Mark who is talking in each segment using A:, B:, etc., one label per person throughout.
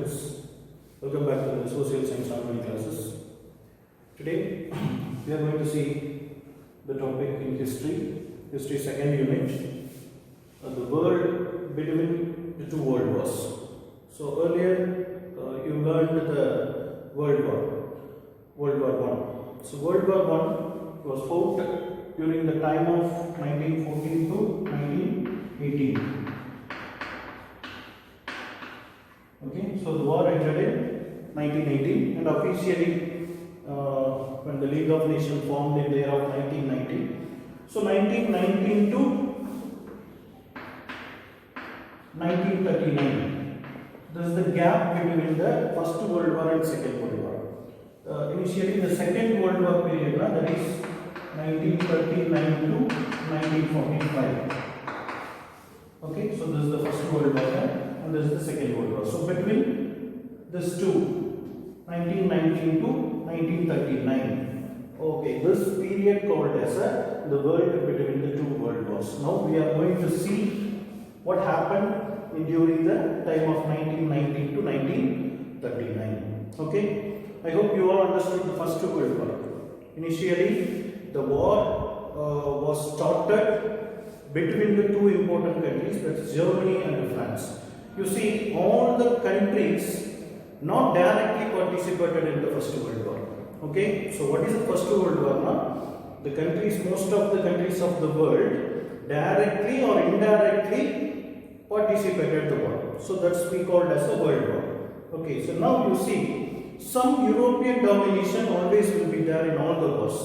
A: students, welcome back to the social science online classes. Today we are going to see the topic in history second unit, the world between the two world wars. So earlier you learned the World War One. So World War One was fought during the time of 1914 to 1918. Okay, so the war ended in 1918 and officially when the League of Nations formed in the year of 1990. So 1919 to 1939. This is the gap between the First World War and Second World War. Initially the Second World War period, that is 1939 to 1945. Okay, so this is the First World War and this is the Second World War. So between these two, 1919 to 1939. Okay, this period called as the world between the two world wars. Now we are going to see what happened during the time of 1919 to 1939. Okay, I hope you all understood the First World War. Initially, the war was started between the two important countries, that's Germany and France. You see, all the countries not directly participated in the First World War. Okay, so what is the First World War now? The countries, most of the countries of the world directly or indirectly participated in the war. So that's we called as a world war. Okay, so now you see, some European domination always will be there in all the wars.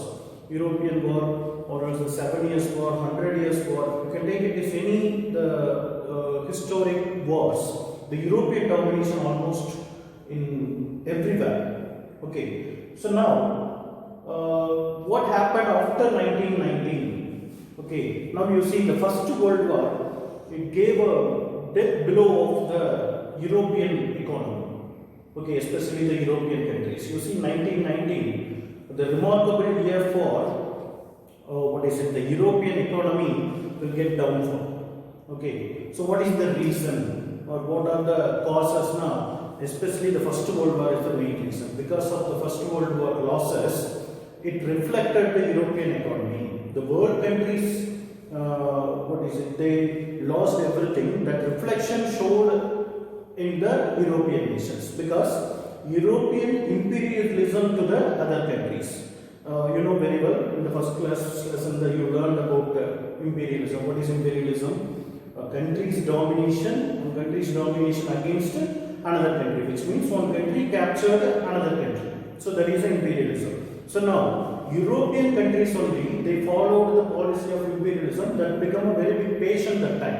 A: European war, or else the 7 Years' War, 100 Years' War. You can take it as any historic wars. The European domination almost in everywhere. Okay, so now what happened after 1919? Okay, now you see the First World War, it gave a death blow of the European economy. Okay, especially the European countries. You see, 1919, the remarkable year for the European economy will get downfall. Okay, so what is the reason or what are the causes now? Especially the First World War is the main reason. Because of the First World War losses, it reflected the European economy. The world countries, they lost everything. That reflection showed in the European nations because European imperialism to the other countries. You know very well in the first class lesson that you learned about imperialism. What is imperialism? Country's domination against another country, which means one country captured another country. So that is imperialism. So now European countries only, they followed the policy of imperialism that became a very big patient that time.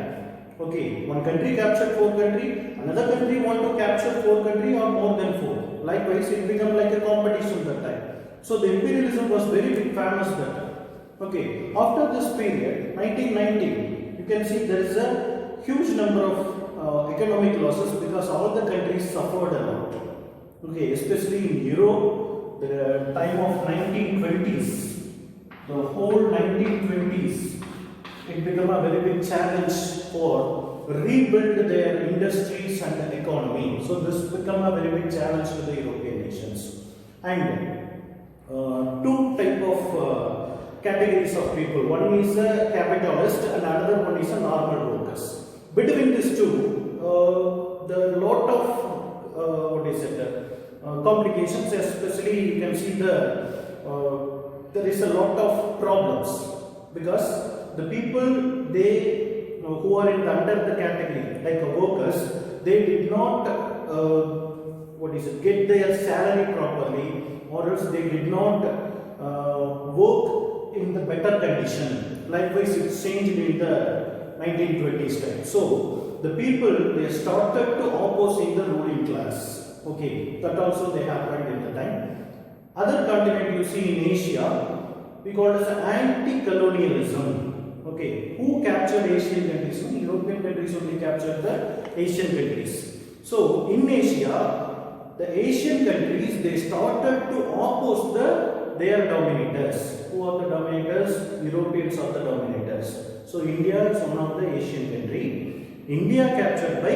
A: Okay, one country captured 4 countries, another country want to capture 4 countries or more than 4. Likewise, it became like a competition that time. So the imperialism was very big famous that time. Okay, after this period, 1990, you can see there is a huge number of economic losses because all the countries suffered a lot. Okay, especially in Europe, the time of 1920s, the whole 1920s, it became a very big challenge for rebuild their industries and the economy. So this became a very big challenge to the European nations. And two type of categories of people. One is a capitalist and another one is a normal workers. Between these two, there are a lot of complications. Especially you can see there is a lot of problems because the people who are under the category like workers, they did not get their salary properly, or else they did not work in the better condition. Likewise, it changed in the 1920s time. So the people, they started to opposing the ruling class. Okay, that also they happened in the time. Other continent you see in Asia, we call it as anti-colonialism. Okay, who captured Asian countries? European countries only captured the Asian countries. So in Asia, the Asian countries, they started to oppose their dominators. Who are the dominators? Europeans are the dominators. So India is one of the Asian country. India captured by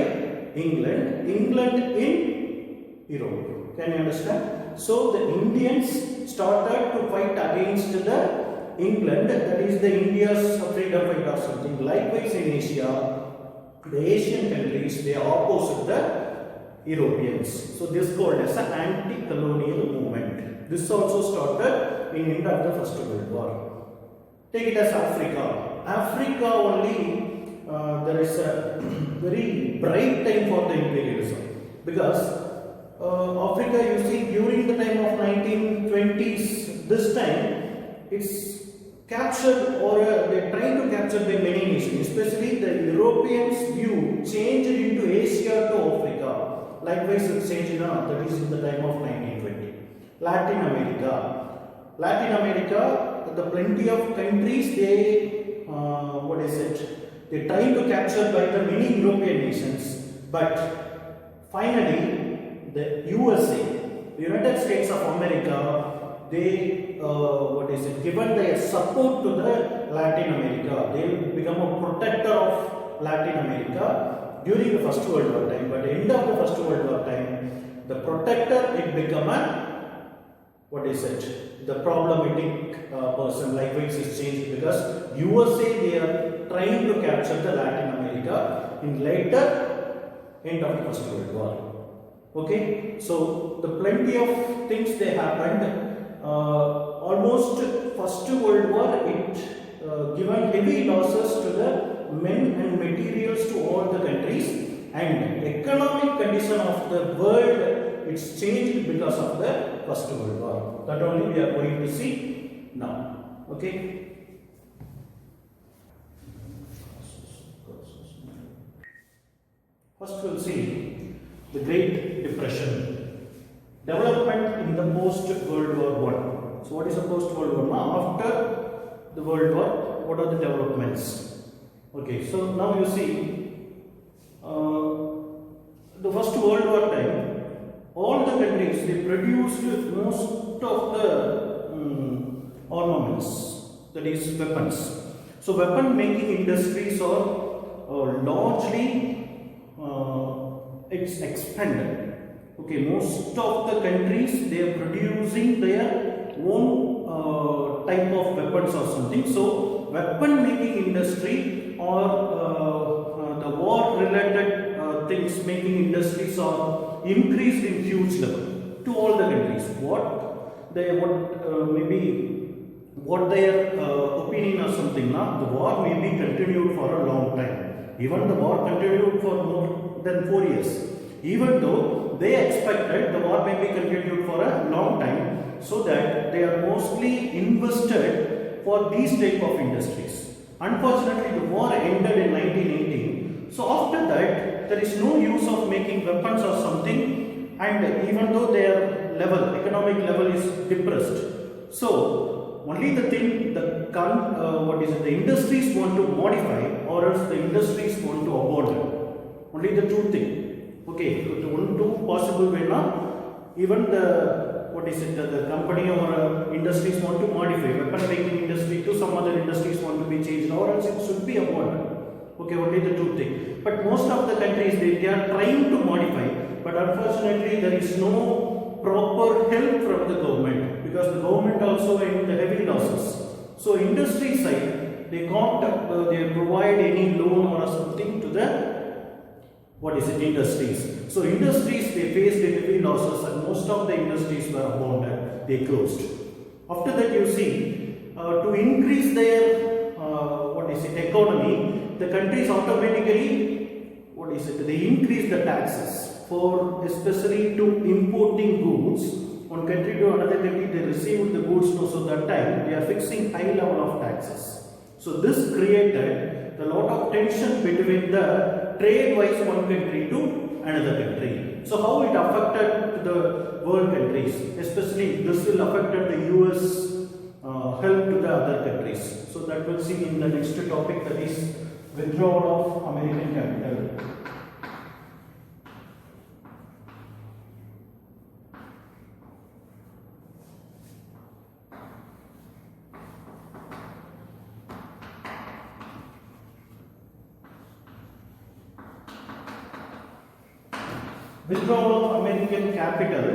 A: England. England in Europe. Can you understand? So the Indians started to fight against the England, that is the India's freedom fight or something. Likewise in Asia, the Asian countries, they oppose the Europeans. So this is called as an anti-colonial movement. This also started in end of the First World War. Take it as Africa. Africa only, there is a very bright time for the imperialism, because Africa, you see, during the time of 1920s, this time it's captured, or they're trying to capture by many nations, especially the Europeans' view changed into Asia to Africa. Likewise, it changed that is in the time of 1920. Latin America. Latin America, the plenty of countries, they, they're trying to capture by the many European nations, but finally, the USA, the United States of America, they given their support to the Latin America. They become a protector of Latin America during the First World War time. But at the end of the First World War time, the protector, it become a the problematic person. Likewise, is changed because USA, they are trying to capture the Latin America in later end of the First World War. Okay, so the plenty of things they happened. Almost First World War, it given heavy losses to the men and materials to all the countries, and economic condition of the world, it's changed because of the First World War. That only we are going to see now. Okay. First we'll see the Great Depression. Development in the post-World War I. So what is the post-World War I? After the World War, what are the developments? Okay, so now you see, the First World War time, all the countries, they produced most of the armaments, that is weapons. So weapon making industries are largely it's expanded. Okay, most of the countries, they are producing their own type of weapons or something. So weapon making industry or the war related things making industries are increased in huge level to all the countries. What their opinion or something, now the war may be continued for a long time. Even the war continued for more than 4 years. Even though they expected the war may be continued for a long time, so that they are mostly invested for these type of industries. Unfortunately, the war ended in 1918. So after that, there is no use of making weapons or something, and even though their level, economic level is depressed. So only the thing, the industries want to modify, or else the industries want to abandon. Only the two things. Okay, two possible way now. Even the company or industries want to modify. Weapon making industry to some other industries want to be changed, or else it should be abandoned. Okay, only the two things. But most of the countries, they are trying to modify, but unfortunately there is no proper help from the government, because the government also in the heavy losses. So industry side, they can't they provide any loan or something to the industries. So industries, they faced heavy losses, and most of the industries were abandoned, they closed. After that, you see, to increase their economy, the countries automatically, they increase the taxes for, especially to importing goods. One country to another country, they receive the goods, so that time they are fixing high level of taxes. So this created a lot of tension between the trade-wise one country to another country. So how it affected the world countries, especially this will affect the US help to the other countries. So that we'll see in the next topic, that is withdrawal of American capital. withdrawal of American capital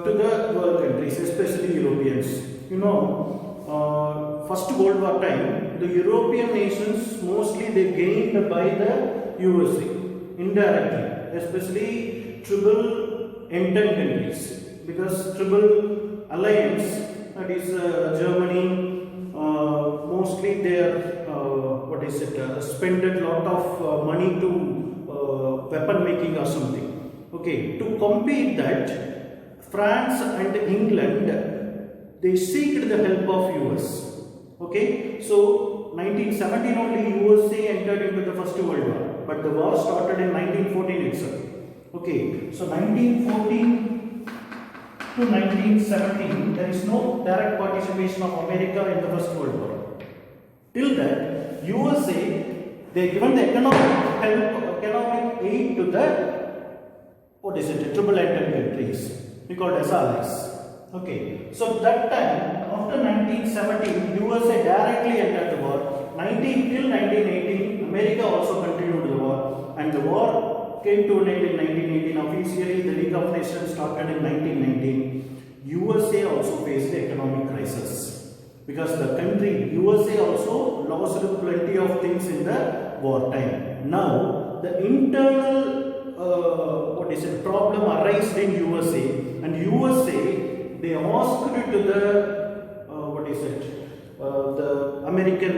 A: to the world countries, especially Europeans. You know, First World War time, the European nations mostly they gained by the USA indirectly, especially triple entente countries, because triple alliance, that is Germany, mostly they are spent a lot of money to weapon making or something. Okay, to compete that, France and England they seeked the help of US. Okay, so 1917 only USA entered into the First World War, but the war started in 1914 itself. Okay, so 1914 to 1917 there is no direct participation of America in the First World War. Till that, USA they given the economic help, economic aid to the triple entente countries, we call as allies. Okay, so that time after 1917, USA directly entered the war. Till 1918, America also continued the war, and the war came to an end in 1918. Officially, the League of Nations started in 1919. USA also faced the economic crisis because the country USA also lost plenty of things in the wartime. Now, the internal problem arose in USA, and USA they asked to the the American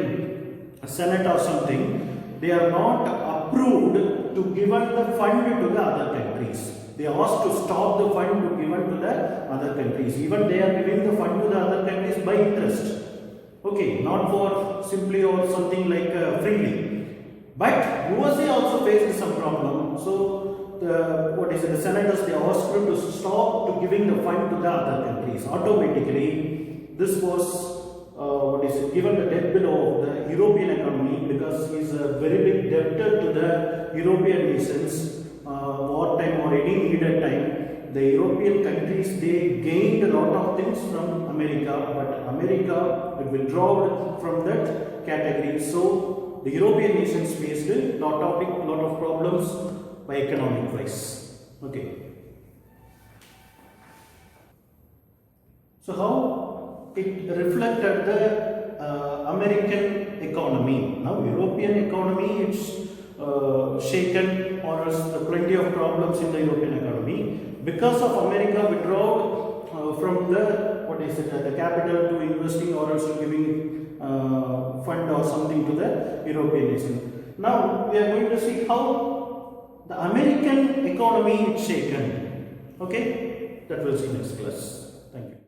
A: Senate or something, they are not approved to given the fund to the other countries. They asked to stop the fund to given to the other countries. Even they are giving the fund to the other countries by interest. Okay, not for simply or something like freely. But USA also faced some problem. So the senators they asked to stop to giving the fund to the other countries. Automatically, this was given the debt below the European economy, because he is a very big debtor to the European nations. Wartime or any needed time, the European countries they gained a lot of things from America, but America withdrew from that category. So the European nations faced a lot of problems by economic wise. Okay. So how it reflected the American economy. Now European economy it's shaken, or else plenty of problems in the European economy because of America withdrawal from the capital to investing, or else to giving fund or something to the European nation. Now we are going to see how the American economy is shaken. Okay, that will see next class. Thank you.